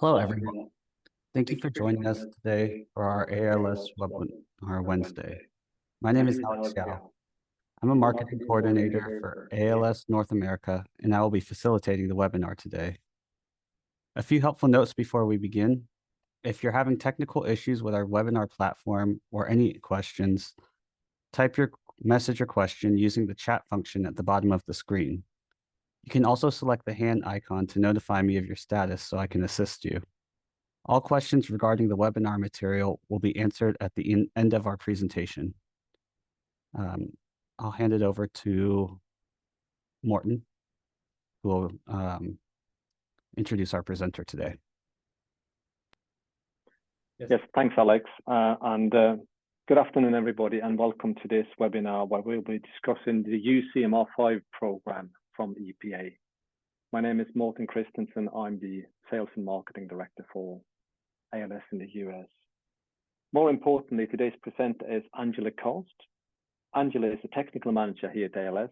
Hello, everyone. Thank you for joining us today for our ALS webinar Wednesday. My name is Alex Yao. I'm a marketing coordinator for ALS North America, and I will be facilitating the webinar today. A few helpful notes before we begin. If you're having technical issues with our webinar platform or any questions, type your message or question using the chat function at the bottom of the screen. You can also select the hand icon to notify me of your status so I can assist you. All questions regarding the webinar material will be answered at the end of our presentation. I'll hand it over to Morton, who will introduce our presenter today. Yes, thanks, Alex. Good afternoon, everybody, and welcome to this webinar where we'll be discussing the UCMR-5 program from EPA. My name is Morton Christensen. I'm the Sales and Marketing Director for ALS in the US. More importantly, today's presenter is Angela Karst. Angela is the technical manager here at ALS,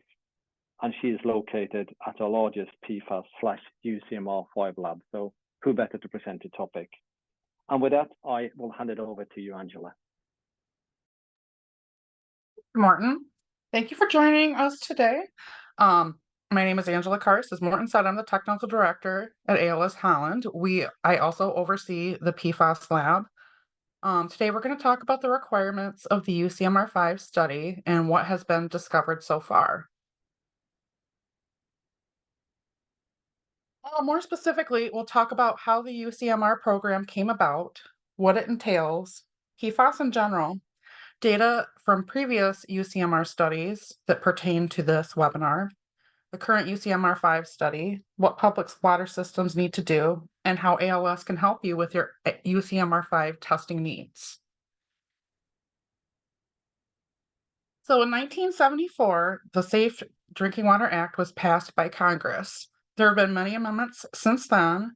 and she is located at our largest PFAS/UCMR-5 lab. So who better to present the topic? And with that, I will hand it over to you, Angela. Morton, thank you for joining us today. My name is Angela Karst. As Morton said, I'm the technical director at ALS Holland. I also oversee the PFAS lab. Today, we're going to talk about the requirements of the UCMR-5 study and what has been discovered so far. More specifically, we'll talk about how the UCMR program came about, what it entails, PFAS in general, data from previous UCMR studies that pertain to this webinar, the current UCMR-5 study, what public water systems need to do, and how ALS can help you with your UCMR-5 testing needs. So in 1974, the Safe Drinking Water Act was passed by Congress. There have been many amendments since then,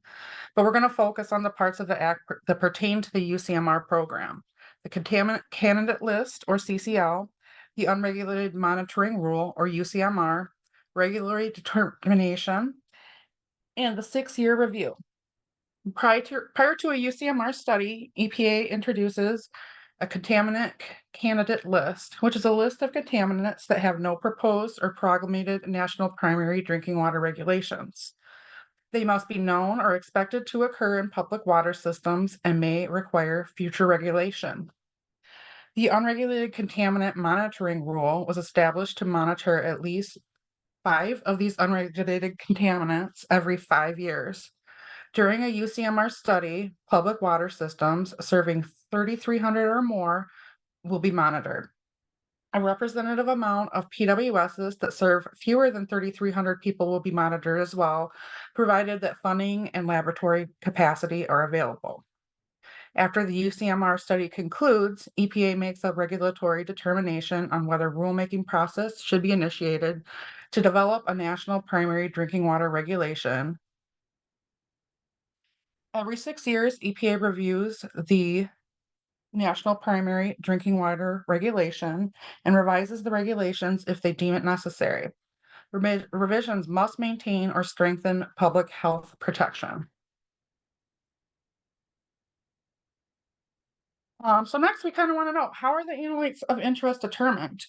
but we're going to focus on the parts of the act that pertain to the UCMR program: the Contaminant Candidate List, or CCL, the Unregulated Monitoring Rule, or UCMR, regulatory determination, and the 6-year review. Prior to a UCMR study, EPA introduces a contaminant candidate list, which is a list of contaminants that have no proposed or promulgated national primary drinking water regulations. They must be known or expected to occur in public water systems and may require future regulation. The Unregulated Contaminant Monitoring Rule was established to monitor at least 5 of these unregulated contaminants every 5 years. During a UCMR study, public water systems serving 3,300 or more will be monitored. A representative amount of PWSs that serve fewer than 3,300 people will be monitored as well, provided that funding and laboratory capacity are available. After the UCMR study concludes, EPA makes a regulatory determination on whether rulemaking process should be initiated to develop a national primary drinking water regulation. Every 6 years, EPA reviews the National Primary Drinking Water Regulation and revises the regulations if they deem it necessary. Revisions must maintain or strengthen public health protection. So next, we kind of want to know, how are the analytes of interest determined?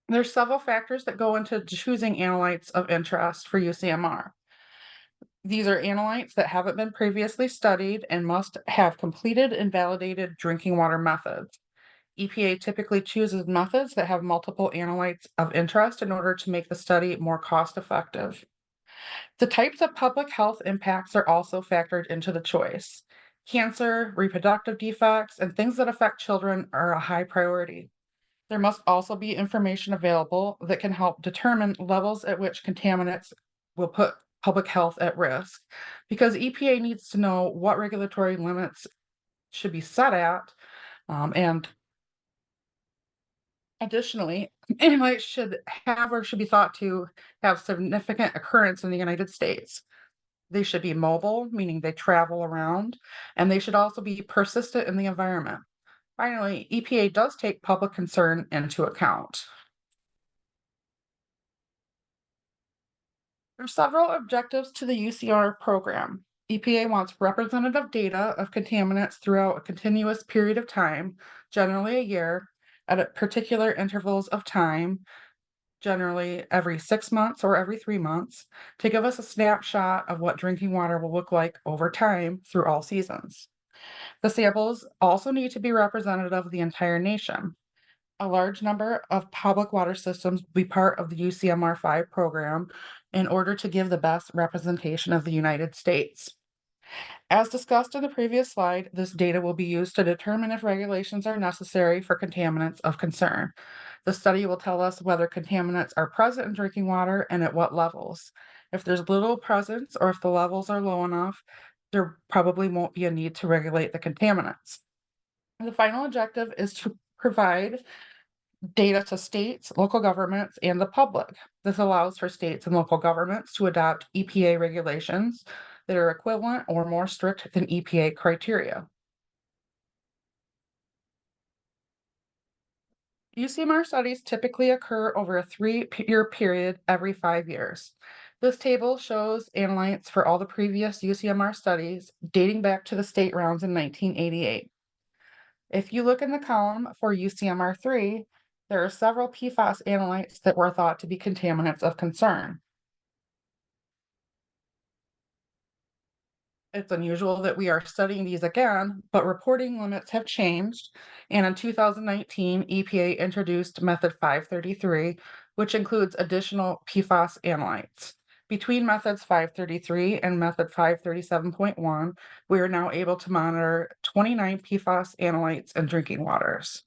There's several factors that go into choosing analytes of interest for UCMR. These are analytes that haven't been previously studied and must have completed and validated drinking water methods. EPA typically chooses methods that have multiple analytes of interest in order to make the study more cost-effective. The types of public health impacts are also factored into the choice. Cancer, reproductive defects, and things that affect children are a high priority. There must also be information available that can help determine levels at which contaminants will put public health at risk, because EPA needs to know what regulatory limits should be set at, and additionally, analytes should have or should be thought to have significant occurrence in the United States. They should be mobile, meaning they travel around, and they should also be persistent in the environment. Finally, EPA does take public concern into account. There are several objectives to the UCMR program. EPA wants representative data of contaminants throughout a continuous period of time, generally a year, at particular intervals of time, generally every 6 months or every 3 months, to give us a snapshot of what drinking water will look like over time through all seasons. The samples also need to be representative of the entire nation. A large number of public water systems will be part of the UCMR-5 program in order to give the best representation of the United States. As discussed in the previous slide, this data will be used to determine if regulations are necessary for contaminants of concern. The study will tell us whether contaminants are present in drinking water and at what levels. If there's little presence or if the levels are low enough, there probably won't be a need to regulate the contaminants. The final objective is to provide data to states, local governments, and the public. This allows for states and local governments to adopt EPA regulations that are equivalent or more strict than EPA criteria. UCMR studies typically occur over a 3-year period every 5 years. This table shows analytes for all the previous UCMR studies dating back to the state rounds in 1988. If you look in the column for UCMR-3, there are several PFAS analytes that were thought to be contaminants of concern. It's unusual that we are studying these again, but reporting limits have changed. And in 2019, EPA introduced Method 533, which includes additional PFAS analytes. Between Methods 533 and Method 537.1, we are now able to monitor 29 PFAS analytes in drinking waters.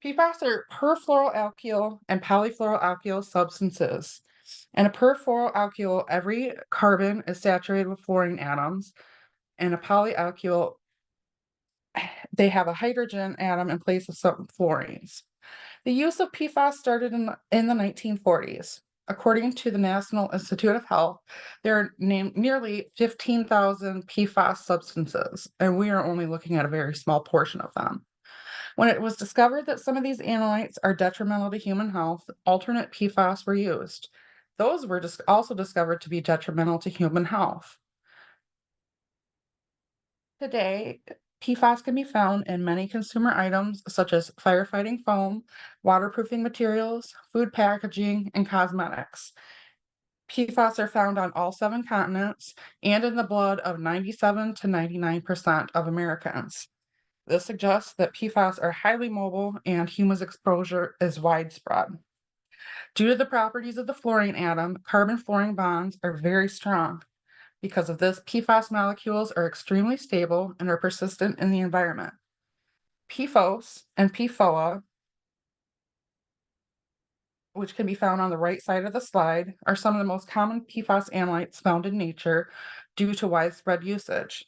PFAS are perfluoroalkyl and polyfluoroalkyl substances. In a perfluoroalkyl, every carbon is saturated with fluorine atoms. And a polyalkyl, they have a hydrogen atom in place of some fluorines. The use of PFAS started in the 1940s. According to the National Institute of Health, there are nearly 15,000 PFAS substances, and we are only looking at a very small portion of them. When it was discovered that some of these analytes are detrimental to human health, alternate PFAS were used. Those were also discovered to be detrimental to human health. Today, PFAS can be found in many consumer items such as firefighting foam, waterproofing materials, food packaging, and cosmetics. PFAS are found on all 7 continents and in the blood of 97 to 99% of Americans. This suggests that PFAS are highly mobile and human exposure is widespread. Due to the properties of the fluorine atom, carbon-fluorine bonds are very strong. Because of this, PFAS molecules are extremely stable and are persistent in the environment. PFOS and PFOA, which can be found on the right side of the slide, are some of the most common PFAS analytes found in nature due to widespread usage.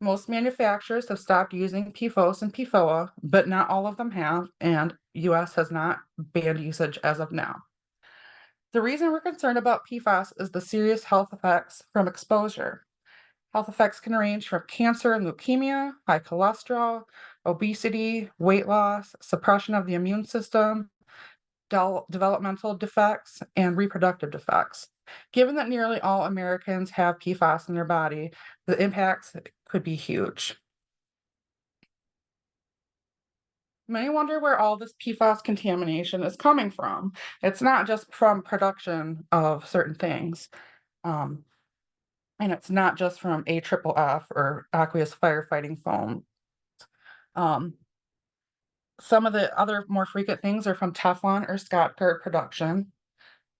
Most manufacturers have stopped using PFOS and PFOA, but not all of them have, and US has not banned usage as of now. The reason we're concerned about PFAS is the serious health effects from exposure. Health effects can range from cancer and leukemia, high cholesterol, obesity, weight loss, suppression of the immune system, developmental defects, and reproductive defects. Given that nearly all Americans have PFAS in their body, the impacts could be huge. Many wonder where all this PFAS contamination is coming from. It's not just from production of certain things, and it's not just from AFFF or aqueous firefighting foam. Some of the other more frequent things are from Teflon or Scott Guard production.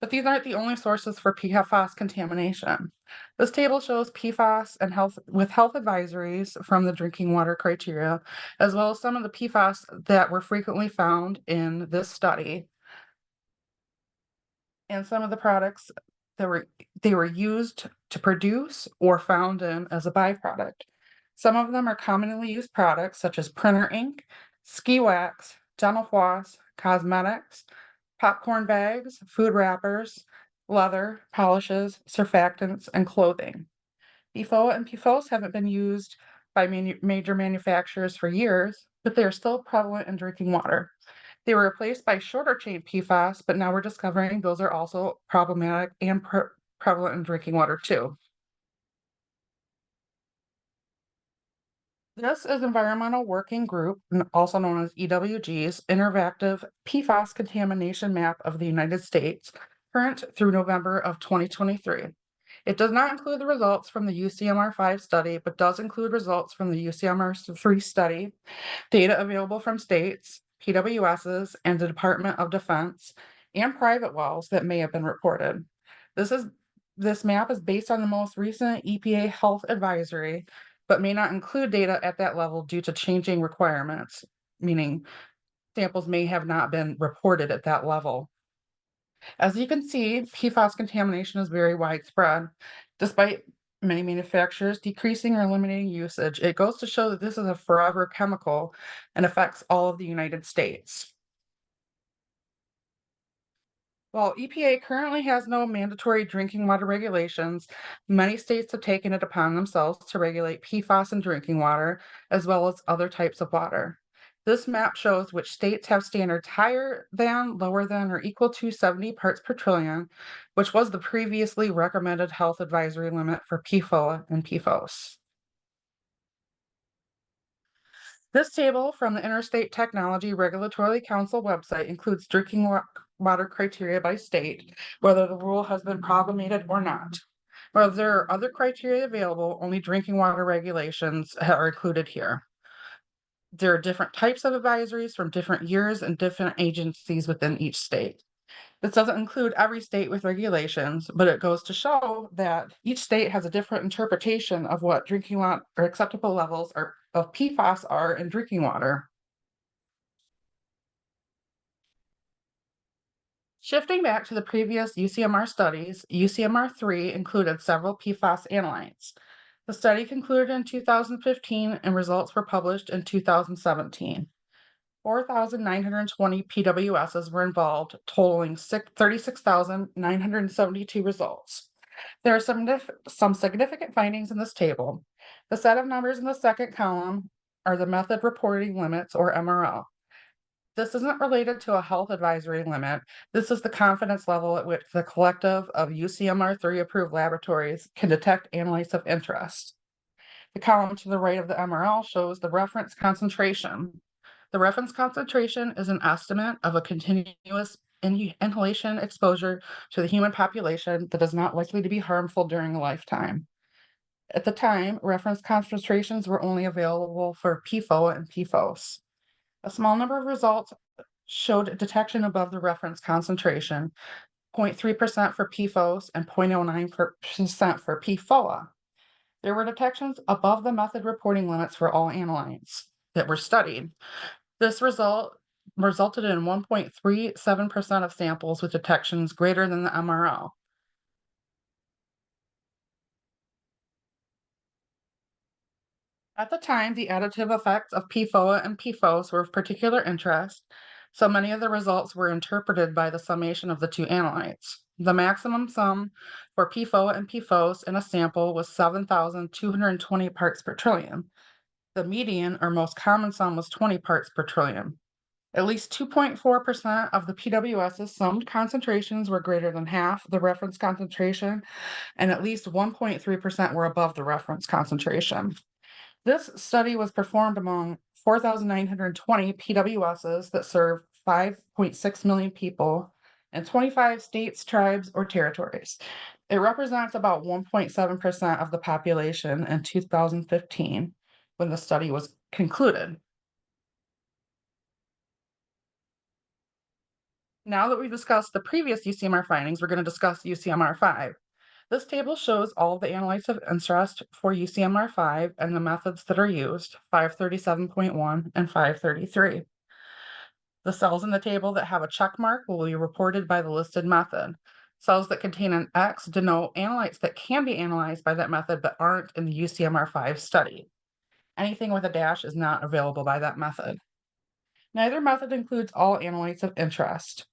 But these aren't the only sources for PFAS contamination. This table shows PFAS and health advisories from the drinking water criteria, as well as some of the PFAS that were frequently found in this study, and some of the products that they were used to produce or found in as a byproduct. Some of them are commonly used products such as printer ink, ski wax, dental floss, cosmetics, popcorn bags, food wrappers, leather, polishes, surfactants, and clothing. PFOA and PFOS haven't been used by major manufacturers for years, but they are still prevalent in drinking water. They were replaced by shorter chain PFAS, but now we're discovering those are also problematic and prevalent in drinking water too. This is Environmental Working Group, also known as EWG's Interactive PFAS Contamination Map of the United States, current through November of 2023. It does not include the results from the UCMR-5 study, but does include results from the UCMR-3 study, data available from states, PWSs, and the Department of Defense, and private wells that may have been reported. This map is based on the most recent EPA health advisory, but may not include data at that level due to changing requirements, meaning samples may have not been reported at that level. As you can see, PFAS contamination is very widespread. Despite many manufacturers decreasing or eliminating usage, it goes to show that this is a forever chemical and affects all of the United States. While EPA currently has no mandatory drinking water regulations, many states have taken it upon themselves to regulate PFAS in drinking water, as well as other types of water. This map shows which states have standards higher than, lower than, or equal to 70 parts per trillion, which was the previously recommended health advisory limit for PFOA and PFOS. This table from the Interstate Technology Regulatory Council website includes drinking water criteria by state, whether the rule has been promulgated or not. While there are other criteria available, only drinking water regulations are included here. There are different types of advisories from different years and different agencies within each state. This doesn't include every state with regulations, but it goes to show that each state has a different interpretation of what drinking water or acceptable levels of PFAS are in drinking water. Shifting back to the previous UCMR studies, UCMR-3 included several PFAS analytes. The study concluded in 2015 and results were published in 2017. 4,920 PWSs were involved, totaling 36,972 results. There are some significant findings in this table. The set of numbers in the second column are the method reporting limits, or MRL. This isn't related to a health advisory limit. This is the confidence level at which the collective of UCMR-3 approved laboratories can detect analytes of interest. The column to the right of the MRL shows the reference concentration. The reference concentration is an estimate of a continuous inhalation exposure to the human population that is not likely to be harmful during a lifetime. At the time, reference concentrations were only available for PFOA and PFOS. A small number of results showed detection above the reference concentration, 0.3% for PFOS and 0.09% for PFOA. There were detections above the method reporting limits for all analytes that were studied. This resulted in 1.37% of samples with detections greater than the MRL. At the time, the additive effects of PFOA and PFOS were of particular interest, so many of the results were interpreted by the summation of the two analytes. The maximum sum for PFOA and PFOS in a sample was 7,220 parts per trillion. The median or most common sum was 20 parts per trillion. At least 2.4% of the PWS's summed concentrations were greater than half the reference concentration, and at least 1.3% were above the reference concentration. This study was performed among 4,920 PWSs that serve 5.6 million people in 25 states, tribes, or territories. It represents about 1.7% of the population in 2015 when the study was concluded. Now that we've discussed the previous UCMR findings, we're going to discuss UCMR-5. This table shows all of the analytes of interest for UCMR-5 and the methods that are used, 537.1 and 533. The cells in the table that have a check mark will be reported by the listed method. Cells that contain an X denote analytes that can be analyzed by that method but aren't in the UCMR-5 study. Anything with a dash is not available by that method. Neither method includes all analytes of interest.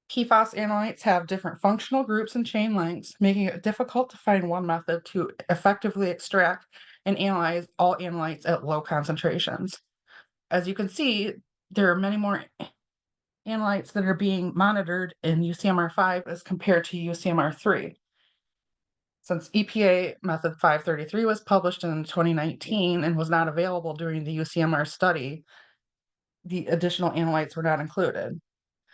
PFAS analytes have different functional groups and chain lengths, making it difficult to find one method to effectively extract and analyze all analytes at low concentrations. As you can see, there are many more analytes that are being monitored in UCMR-5 as compared to UCMR-3. Since EPA method 533 was published in 2019 and was not available during the UCMR study, the additional analytes were not included.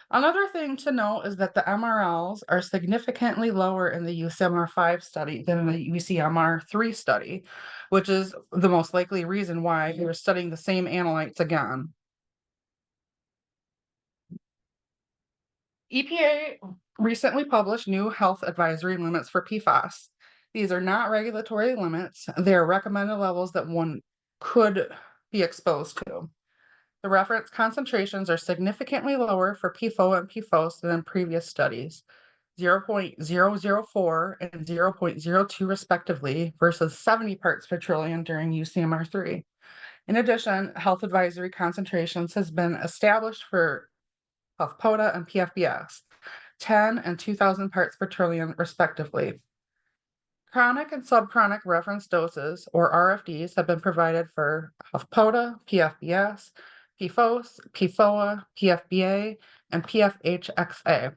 Another thing to note is that the MRLs are significantly lower in the UCMR-5 study than in the UCMR-3 study, which is the most likely reason why we were studying the same analytes again. EPA recently published new health advisory limits for PFAS. These are not regulatory limits. They're recommended levels that one could be exposed to. The reference concentrations are significantly lower for PFOA and PFOS than in previous studies, 0.004 and 0.02 respectively, versus 70 parts per trillion during UCMR-3. In addition, health advisory concentrations has been established for HuffPOTA and PFBS, 10 and 2,000 parts per trillion respectively. Chronic and subchronic reference doses, or RFDs, have been provided for HuffPOTA, PFBS, PFOS, PFOA, PFBA, and PFHXA.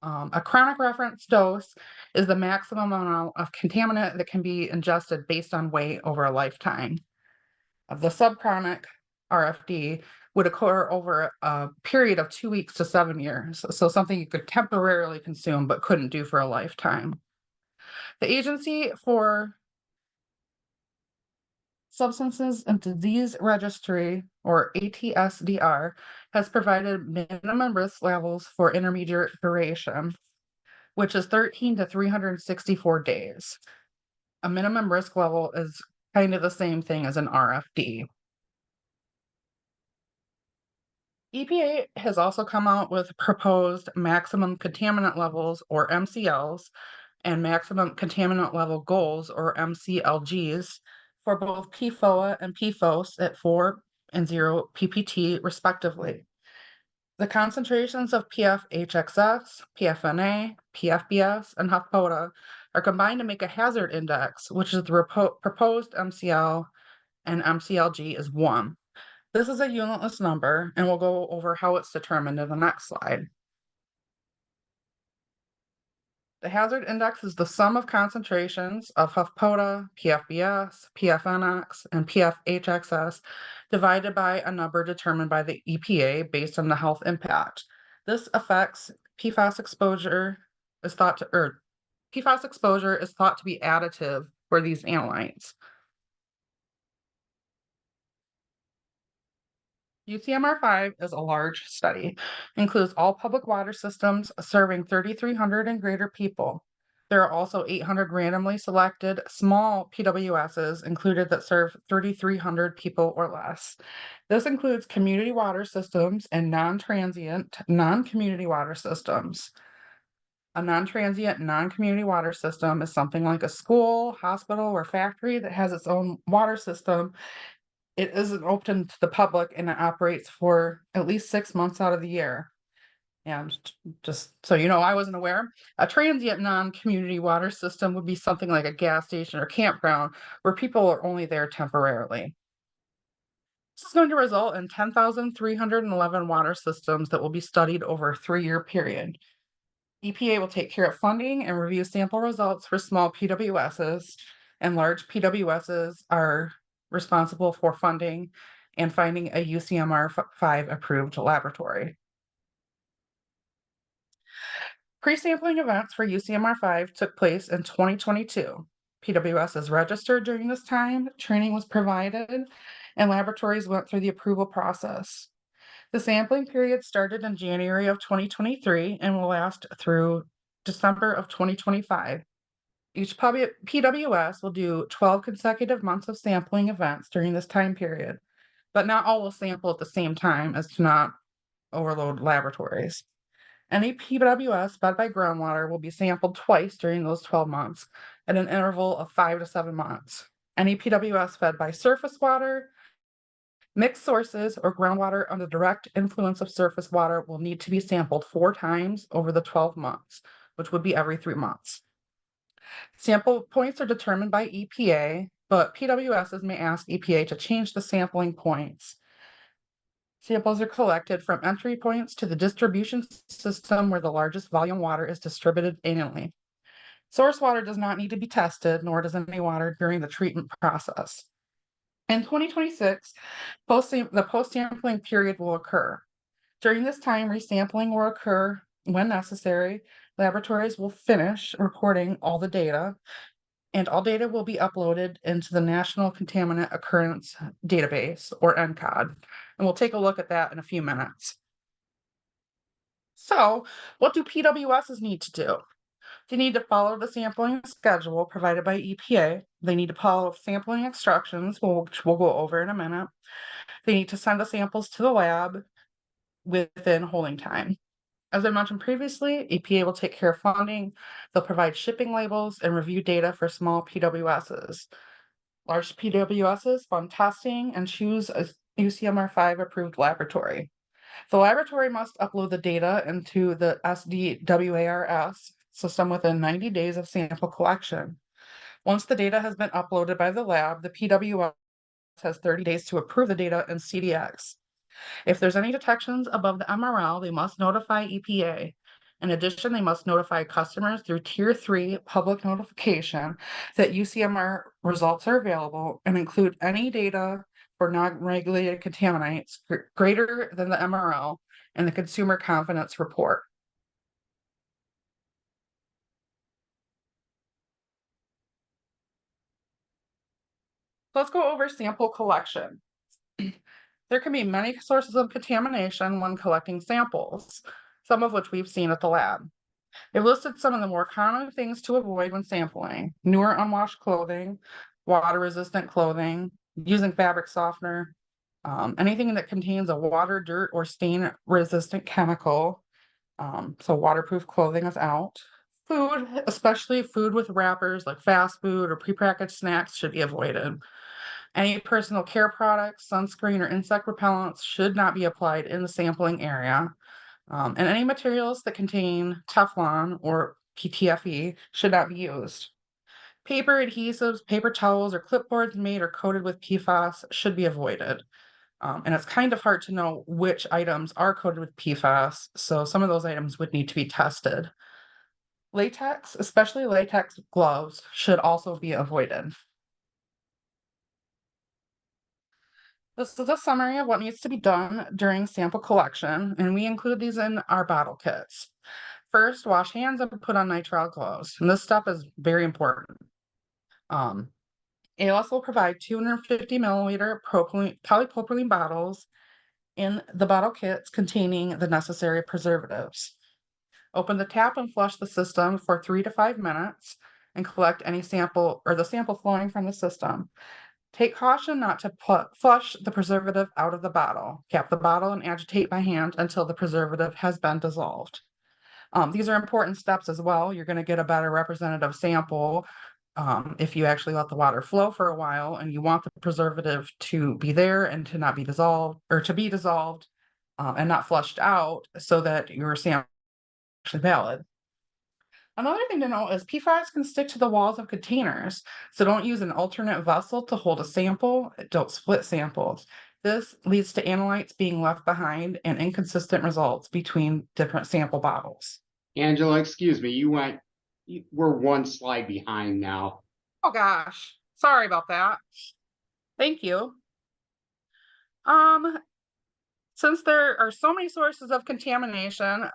A chronic reference dose is the maximum amount of contaminant that can be ingested based on weight over a lifetime. The subchronic RFD would occur over a period of 2 weeks to 7 years, so something you could temporarily consume but couldn't do for a lifetime. The Agency for Substances and Disease Registry, or ATSDR, has provided minimum risk levels for intermediate duration, which is 13 to 364 days. A minimum risk level is kind of the same thing as an RFD. EPA has also come out with proposed maximum contaminant levels, or MCLs, and maximum contaminant level goals, or MCLGs, for both PFOA and PFOS at 4 and 0 ppt respectively. The concentrations of PFHXS, PFNA, PFBS, and HuffPOTA are combined to make a hazard index, which is the proposed MCL, and MCLG is 1. This is a unitless number, and we'll go over how it's determined in the next slide. The hazard index is the sum of concentrations of HuffPOTA, PFBS, PFNX, and PFHXS divided by a number determined by the EPA based on the health impact. This affects PFAS exposure is thought to, PFAS exposure is thought to be additive for these analytes. UCMR-5 is a large study, includes all public water systems serving 3,300 and greater people. There are also 800 randomly selected small PWSs included that serve 3,300 people or less. This includes community water systems and non-transient, non-community water systems. A non-transient, non-community water system is something like a school, hospital, or factory that has its own water system. It isn't open to the public and it operates for at least 6 months out of the year. And just so you know, I wasn't aware. A transient non-community water system would be something like a gas station or campground where people are only there temporarily. This is going to result in 10,311 water systems that will be studied over a 3-year period. EPA will take care of funding and review sample results for small PWSs, and large PWSs are responsible for funding and finding a UCMR-5 approved laboratory. Pre-sampling events for UCMR-5 took place in 2022. PWS is registered during this time, training was provided, and laboratories went through the approval process. The sampling period started in January of 2023 and will last through December of 2025. Each PWS will do 12 consecutive months of sampling events during this time period, but not all will sample at the same time as to not overload laboratories. Any PWS fed by groundwater will be sampled twice during those 12 months at an interval of 5 to 7 months. Any PWS fed by surface water, mixed sources, or groundwater under direct influence of surface water will need to be sampled 4 times over the 12 months, which would be every 3 months. Sample points are determined by EPA, but PWSs may ask EPA to change the sampling points. Samples are collected from entry points to the distribution system where the largest volume water is distributed annually. Source water does not need to be tested, nor does any water during the treatment process. In 2026, the post-sampling period will occur. During this time, resampling will occur when necessary. Laboratories will finish reporting all the data, and all data will be uploaded into the National Contaminant Occurrence Database, or NCOD. And we'll take a look at that in a few minutes. So, what do PWSs need to do? They need to follow the sampling schedule provided by EPA. They need to follow sampling instructions, which we'll go over in a minute. They need to send the samples to the lab within holding time. As I mentioned previously, EPA will take care of funding. They'll provide shipping labels and review data for small PWSs. Large PWSs fund testing and choose a UCMR-5 approved laboratory. The laboratory must upload the data into the SDWARS system within 90 days of sample collection. Once the data has been uploaded by the lab, the PWS has 30 days to approve the data in CDX. If there's any detections above the MRL, they must notify EPA. In addition, they must notify customers through Tier 3 public notification that UCMR results are available and include any data for non-regulated contaminants greater than the MRL in the Consumer Confidence Report. Let's go over sample collection. There can be many sources of contamination when collecting samples, some of which we've seen at the lab. They've listed some of the more common things to avoid when sampling: newer unwashed clothing, water-resistant clothing, using fabric softener, anything that contains a water, dirt, or stain-resistant chemical. So waterproof clothing is out. Food, especially food with wrappers like fast food or prepackaged snacks, should be avoided. Any personal care products, sunscreen, or insect repellents should not be applied in the sampling area. And any materials that contain Teflon or PTFE should not be used. Paper adhesives, paper towels, or clipboards made or coated with PFAS should be avoided. And it's kind of hard to know which items are coated with PFAS, so some of those items would need to be tested. Latex, especially latex gloves, should also be avoided. This is a summary of what needs to be done during sample collection, and we include these in our bottle kits. First, wash hands and put on nitrile gloves, and this step is very important. ALS will provide 250 milliliter polypropylene bottles in the bottle kits containing the necessary preservatives. Open the tap and flush the system for 3 to 5 minutes and collect any sample or the sample flowing from the system. Take caution not to flush the preservative out of the bottle. Cap the bottle and agitate by hand until the preservative has been dissolved. These are important steps as well. You're going to get a better representative sample if you actually let the water flow for a while, and you want the preservative to be there and to not be dissolved, or to be dissolved and not flushed out, so that your sample is actually valid. Another thing to note is PFAS can stick to the walls of containers, so don't use an alternate vessel to hold a sample. Don't split samples. This leads to analytes being left behind and inconsistent results between different sample bottles. Angela, excuse me, we're one slide behind now. Oh gosh, sorry about that. Thank you. Since there are so many sources of contamination,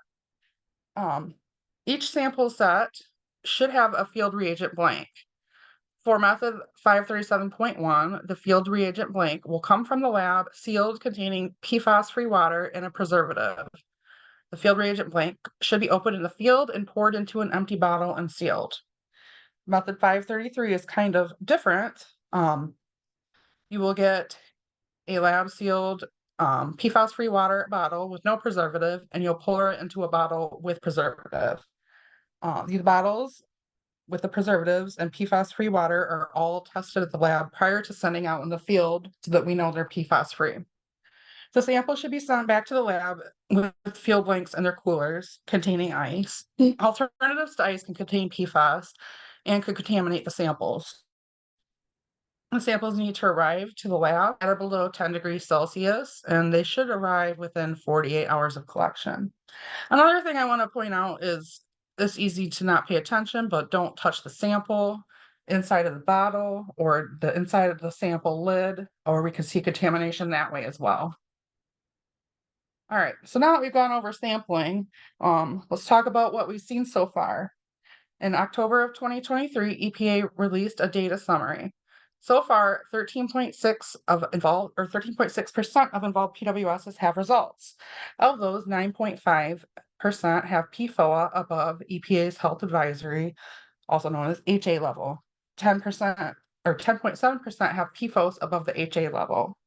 each sample set should have a field reagent blank. For method 537.1, the field reagent blank will come from the lab, sealed, containing PFAS-free water and a preservative. The field reagent blank should be opened in the field and poured into an empty bottle and sealed. Method 533 is kind of different. You will get a lab sealed PFAS-free water bottle with no preservative, and you'll pour it into a bottle with preservative. These bottles with the preservatives and PFAS-free water are all tested at the lab prior to sending out in the field so that we know they're PFAS-free. The sample should be sent back to the lab with field blanks in their coolers containing ice. Alternatives to ice can contain PFAS and could contaminate the samples. The samples need to arrive to the lab at or below 10 degrees Celsius, and they should arrive within 48 hours of collection. Another thing I want to point out is it's easy to not pay attention, but don't touch the sample inside of the bottle or the inside of the sample lid, or we can see contamination that way as well. All right, so now that we've gone over sampling, let's talk about what we've seen so far. In October of 2023, EPA released a data summary. So far, 13.6% of involved PWSs have results. Of those, 9.5% have PFOA above EPA's health advisory, also known as HA level. 10% or 10.7% have PFOS above the HA level.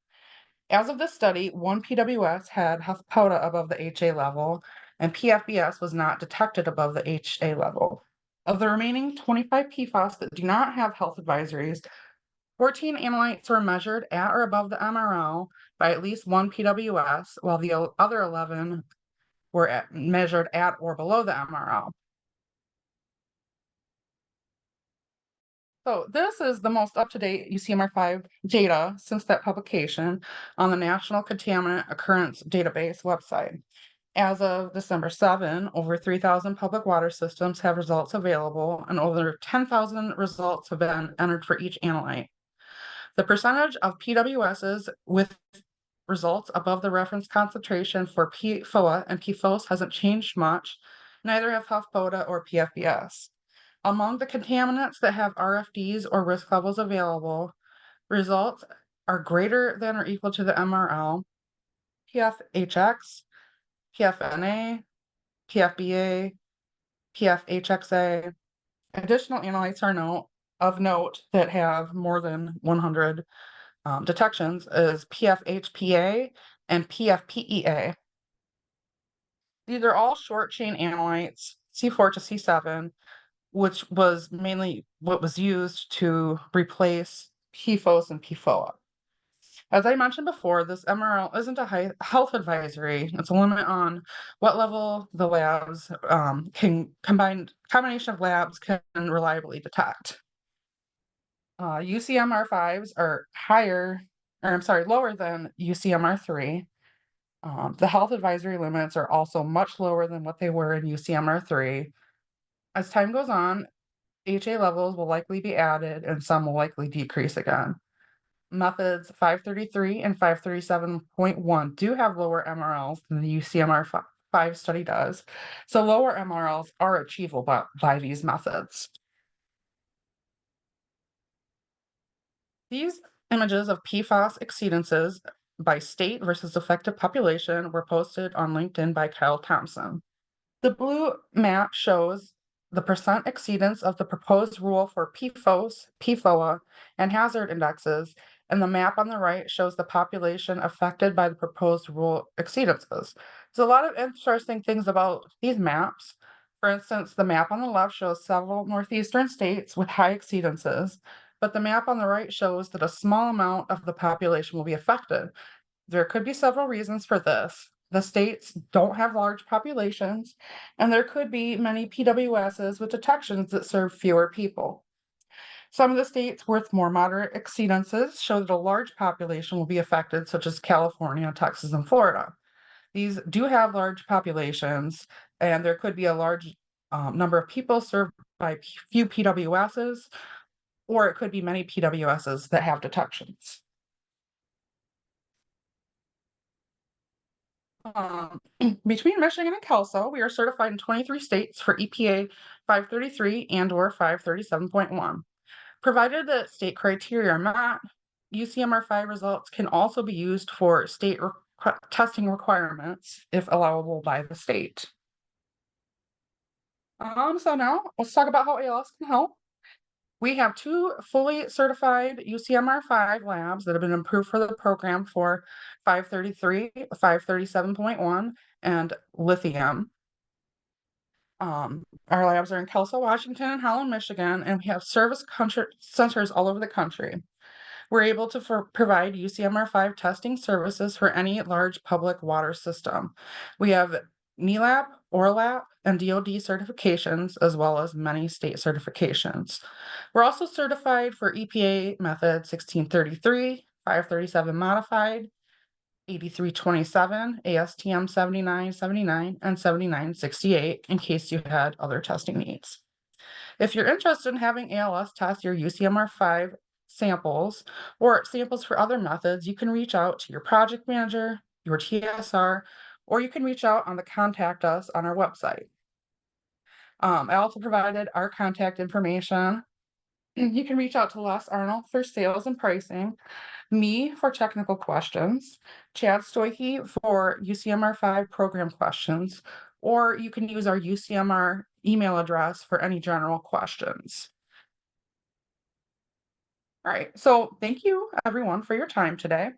As of this study, one PWS had HFPOTA above the HA level, and PFBS was not detected above the HA level. Of the remaining 25 PFAS that do not have health advisories, 14 analytes were measured at or above the MRL by at least one PWS, while the other 11 were measured at or below the MRL. So this is the most up-to-date UCMR-5 data since that publication on the National Contaminant Occurrence Database website. As of December 7, over 3,000 public water systems have results available, and over 10,000 results have been entered for each analyte. The percentage of PWSs with results above the reference concentration for PFOA and PFOS hasn't changed much, neither have HFPOTA or PFBS. Among the contaminants that have RFDs or risk levels available, results are greater than or equal to the MRL, PFHX, PFNA, PFBA, PFHXA. Additional analytes are of note that have more than 100 detections is PFHPA and PFPEA. These are all short chain analytes, C4 to C7, which was mainly what was used to replace PFOS and PFOA. As I mentioned before, this MRL isn't a health advisory. It's a limit on what level the labs combination of labs can reliably detect. UCMR-5s are lower than UCMR-3. The health advisory limits are also much lower than what they were in UCMR-3. As time goes on, HA levels will likely be added and some will likely decrease again. Methods 533 and 537.1 do have lower MRLs than the UCMR-5 study does, so lower MRLs are achievable by these methods. These images of PFAS exceedances by state versus affected population were posted on LinkedIn by Kyle Thompson. The blue map shows the percent exceedance of the proposed rule for PFOS, PFOA, and hazard indexes, and the map on the right shows the population affected by the proposed rule exceedances. There's a lot of interesting things about these maps. For instance, the map on the left shows several northeastern states with high exceedances, but the map on the right shows that a small amount of the population will be affected. There could be several reasons for this. The states don't have large populations, and there could be many PWSs with detections that serve fewer people. Some of the states with more moderate exceedances show that a large population will be affected, such as California, Texas, and Florida. These do have large populations, and there could be a large number of people served by few PWSs, or it could be many PWSs that have detections. Between Michigan and Kelso, we are certified in 23 states for EPA 533 and or 537.1. Provided that state criteria are met, UCMR-5 results can also be used for state testing requirements if allowable by the state. So now let's talk about how ALS can help. We have 2 fully certified UCMR-5 labs that have been approved for the program for 533, 537.1, and lithium. Our labs are in Kelso, Washington, and Holland, Michigan, and we have service centers all over the country. We're able to provide UCMR-5 testing services for any large public water system. We have NELAP, ORLAP, and DoD certifications, as well as many state certifications. We're also certified for EPA method 1633, 537 modified, 8327, ASTM 7979, and 7968 in case you had other testing needs. If you're interested in having ALS test your UCMR-5 samples or samples for other methods, you can reach out to your project manager, your TSR, or you can reach out on the contact us on our website. I also provided our contact information. You can reach out to Les Arnold for sales and pricing, me for technical questions, Chad Stoiche for UCMR-5 program questions, or you can use our UCMR email address for any general questions. All right, so thank you everyone for your time today.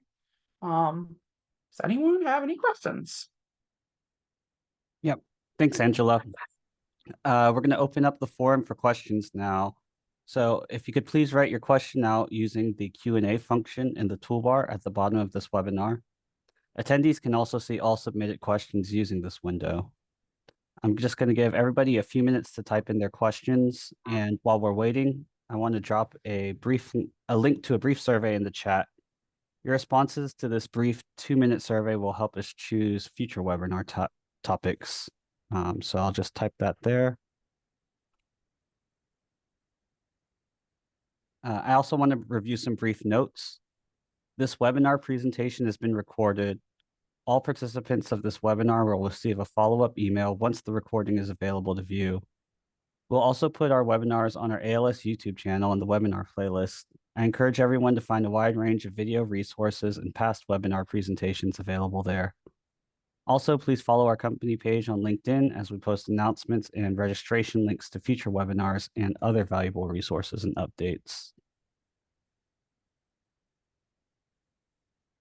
Does anyone have any questions? Yep. Thanks, Angela. We're going to open up the forum for questions now. So if you could please write your question out using the Q&A function in the toolbar at the bottom of this webinar. Attendees can also see all submitted questions using this window. I'm just going to give everybody a few minutes to type in their questions. And while we're waiting, I want to drop a link to a brief survey in the chat. Your responses to this brief 2-minute survey will help us choose future webinar topics. So I'll just type that there. I also want to review some brief notes. This webinar presentation has been recorded. All participants of this webinar will receive a follow-up email once the recording is available to view. We'll also put our webinars on our ALS YouTube channel in the webinar playlist. I encourage everyone to find a wide range of video resources and past webinar presentations available there. Also, please follow our company page on LinkedIn as we post announcements and registration links to future webinars and other valuable resources and updates.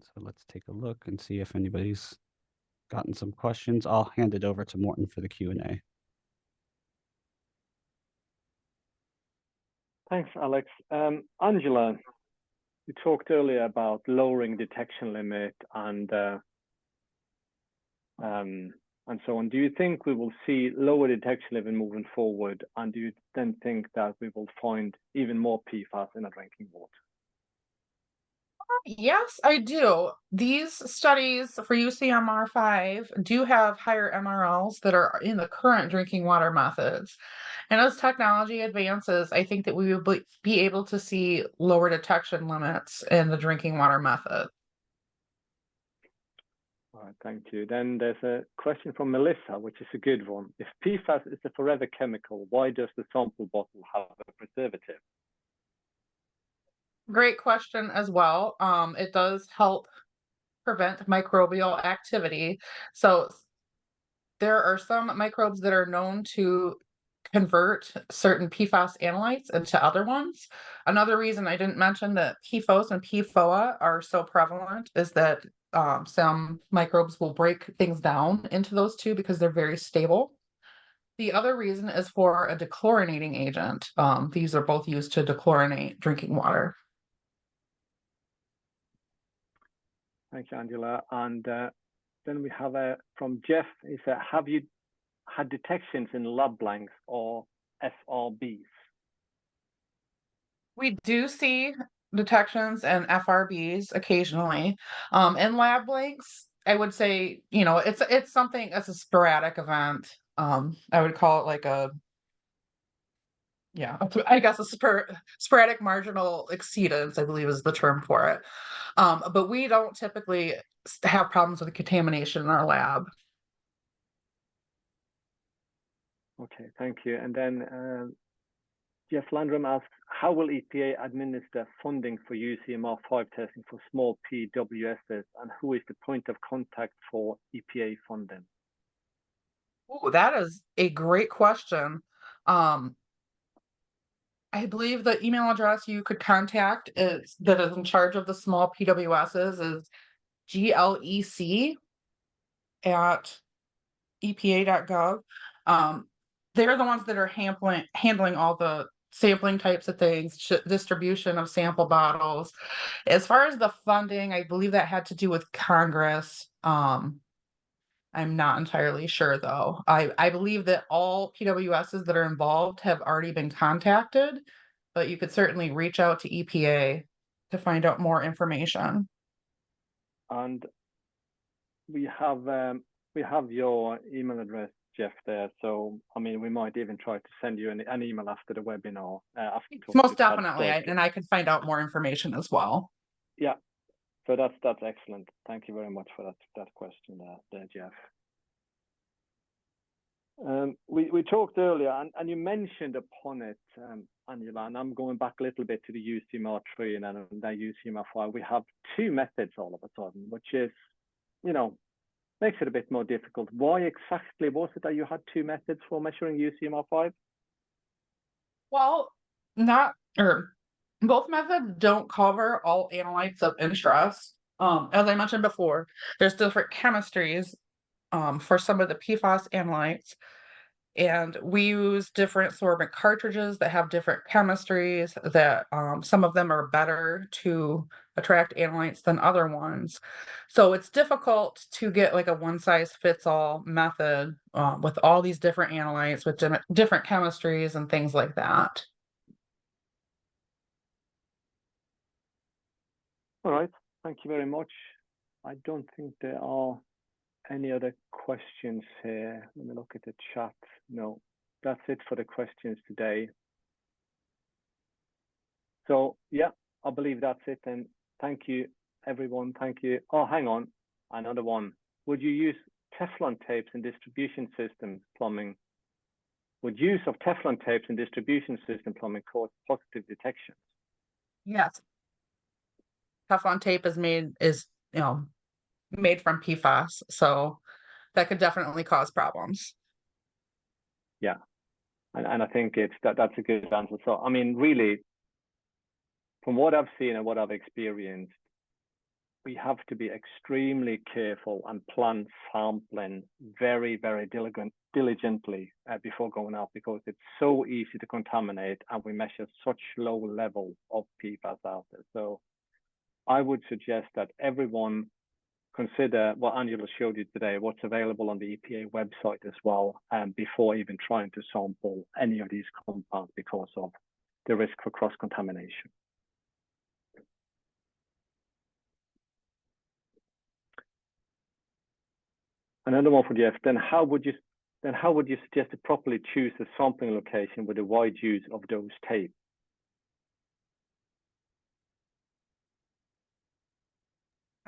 So let's take a look and see if anybody's gotten some questions. I'll hand it over to Morton for the Q&A. Thanks, Alex. Angela, you talked earlier about lowering detection limit and so on. Do you think we will see lower detection limit moving forward? And do you then think that we will find even more PFAS in our drinking water? Yes, I do. These studies for UCMR-5 do have higher MRLs that are in the current drinking water methods. And as technology advances, I think that we will be able to see lower detection limits in the drinking water method. All right, thank you. Then there's a question from Melissa, which is a good one. If PFAS is a forever chemical, why does the sample bottle have a preservative? Great question as well. It does help prevent microbial activity. So there are some microbes that are known to convert certain PFAS analytes into other ones. Another reason I didn't mention that PFOS and PFOA are so prevalent is that some microbes will break things down into those two because they're very stable. The other reason is for a dechlorinating agent. These are both used to dechlorinate drinking water. Thank you, Angela. And then we have from Jeff. He said, have you had detections in lab blanks or FRBs? We do see detections and FRBs occasionally. In lab blanks, I would say, it's something, it's a sporadic event. I would call it like I guess a sporadic marginal exceedance, I believe is the term for it. But we don't typically have problems with contamination in our lab. Okay, thank you. And then Jeff Landrum asks, how will EPA administer funding for UCMR-5 testing for small PWSs, and who is the point of contact for EPA funding? Oh, that is a great question. I believe the email address you could contact that is in charge of the small PWSs is glec@epa.gov. They're the ones that are handling all the sampling types of things, distribution of sample bottles. As far as the funding, I believe that had to do with Congress. I'm not entirely sure though. I believe that all PWSs that are involved have already been contacted, but you could certainly reach out to EPA to find out more information. And we have your email address, Jeff, there. So I mean, we might even try to send you an email after the webinar. After Most definitely, and I can find out more information as well. Yeah, so that's excellent. Thank you very much for that question there, Jeff. We talked earlier, and you mentioned upon it, Angela, and I'm going back a little bit to the UCMR-3 and then the UCMR-5. We have two methods all of a sudden, which is, makes it a bit more difficult. Why exactly was it that you had two methods for measuring UCMR-5? Well, both methods don't cover all analytes of interest. As I mentioned before, there's different chemistries for some of the PFAS analytes, and we use different sorbent cartridges that have different chemistries that some of them are better to attract analytes than other ones. So it's difficult to get like a one size fits all method with all these different analytes with different chemistries and things like that. All right, thank you very much. I don't think there are any other questions here. Let me look at the chat. No, that's it for the questions today. So yeah, I believe that's it. And thank you, everyone. Thank you. Oh, hang on, another one. Would you use Teflon tapes in distribution system plumbing? Would use of Teflon tapes in distribution system plumbing cause positive detections? Yes. Teflon tape is made from PFAS, so that could definitely cause problems. Yeah, and I think that's a good answer. So I mean, really, from what I've seen and what I've experienced, we have to be extremely careful and plan sampling very, very diligently before going out, because it's so easy to contaminate and we measure such low level of PFAS out there. So I would suggest that everyone consider what Angela showed you today, what's available on the EPA website as well, before even trying to sample any of these compounds because of the risk for cross-contamination. Another one for Jeff. Then how would you suggest to properly choose a sampling location with a wide use of those tapes?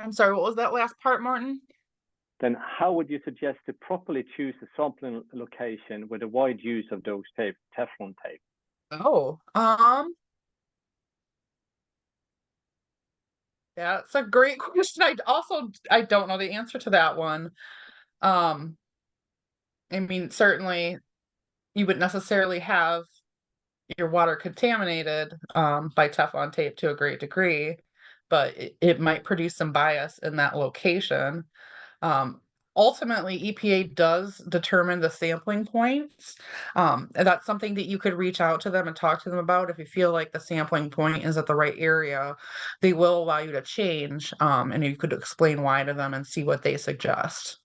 I'm sorry, what was that last part, Martin? Then how would you suggest to properly choose a sampling location with a wide use of those tapes, Teflon tape? Oh, yeah, it's a great question. I don't know the answer to that one. I mean, certainly you wouldn't necessarily have your water contaminated by Teflon tape to a great degree, but it might produce some bias in that location. Ultimately, EPA does determine the sampling points. And that's something that you could reach out to them and talk to them about. If you feel like the sampling point is at the right area, they will allow you to change. And you could explain why to them and see what they suggest.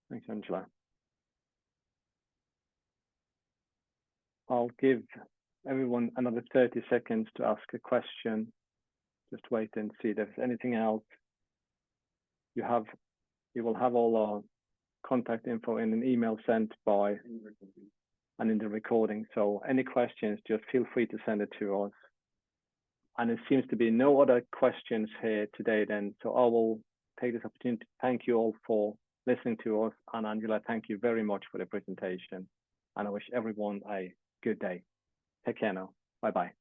Thanks, Angela. I'll give everyone another 30 seconds to ask a question. Just wait and see if there's anything else. You will have all our contact info in an email sent by and in the recording. So any questions, just feel free to send it to us. And it seems to be no other questions here today then. So I will take this opportunity to thank you all for listening to us. And Angela, thank you very much for the presentation. And I wish everyone a good day. Take care now. Bye-bye.